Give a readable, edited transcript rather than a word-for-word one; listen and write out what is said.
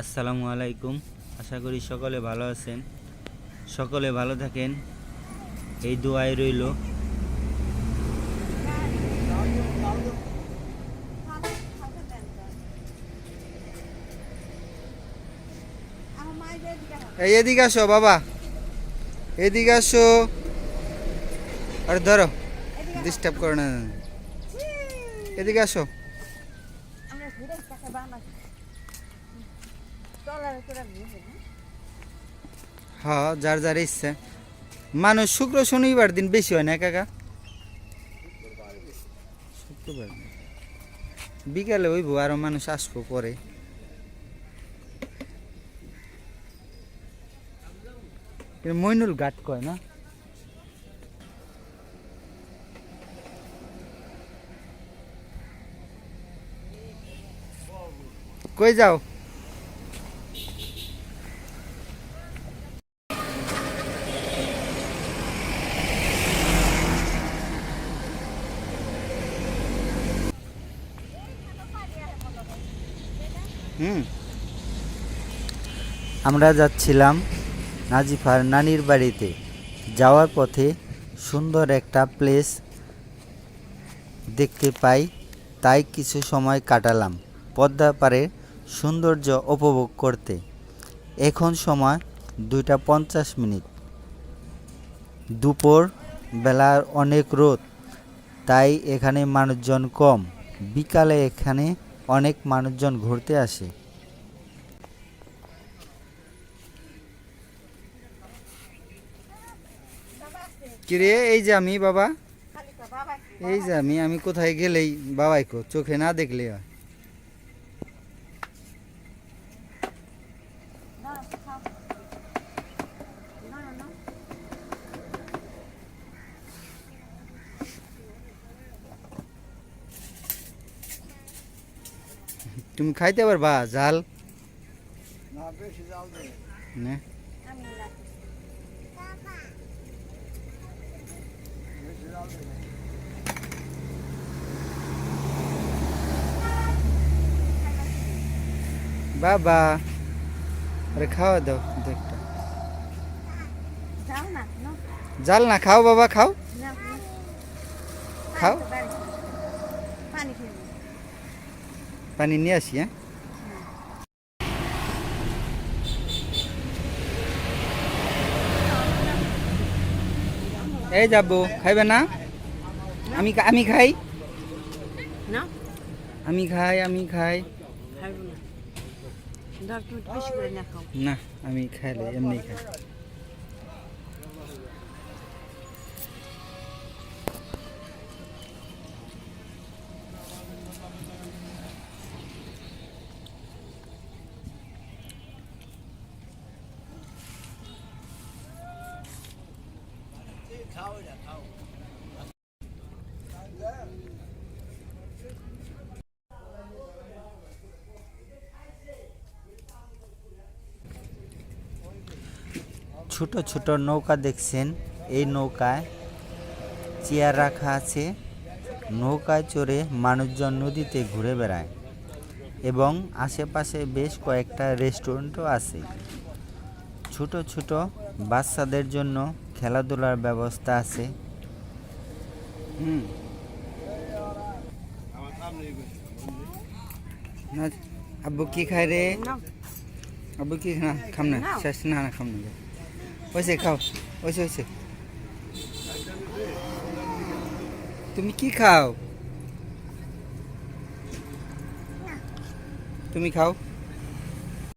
আসসালামু আলাইকুম। আশা করি সকলে ভালো আছেন, সকলে ভালো থাকেন, এই দোয়াই রইল। এদিকে আসো বাবা, এদিকে আসো। আরে ধরো, ডিস্টার্ব করো না। এদিকে আসো। হ্যাঁ, যার যার ইচ্ছে। মানুষ শুক্র শনিবার দিন বেশি হয় না কাকা? শুক্রবার বিকালে হইব, আরো মানুষ আসবো পরে। মইনুল ঘাট কয় না? কই যাও? আমরা যাচ্ছিলাম নাজিফার নানির বাড়িতে। যাওয়ার পথে সুন্দর একটা প্লেস দেখতে পাই, তাই কিছু সময় কাটালাম পদ্মা পাড়ের সৌন্দর্য উপভোগ করতে। এখন সময় 2টা 50 মিনিট। দুপুর বেলার অনেক রোদ, তাই এখানে মানুষজন কম। বিকালে এখানে অনেক মানুষজন ঘুরতে আসে। কিরে, এই যে আমি বাবা, এই যে আমি কোথায় গেলেই বাবাই কো, চোখে না দেখলে হয়। তুমি খাইতে পারবা জাল? না, বাবা আরে খাওয়া দাও একটা। জাল না খাও বাবা, খাও খাও। পানি নিয়ে আসি। হ্যাঁ, এই যাবো, খাইবে না? আমি আমি খাই, আমি খাই, আমি খাই না, আমি খাইলে এমনি খাই। ছোট ছোট নৌকা দেখছেন, এই নৌকায় চেয়ার রাখা আছে। নৌকায় চড়ে মানুষজন নদীতে ঘুরে বেড়ায় এবং আশেপাশে বেশ কয়েকটা রেস্টুরেন্টও আছে। ছোট ছোট বাচ্চাদের জন্য খেলাধুলার ব্যবস্থা আছে। না, আব্বু কি খায় রে? আব্বু কি না খাম না, শেষ না না খাম না, ওইসে খাও, ওইসে ওইসে। তুমি কি খাও? তুমি খাও।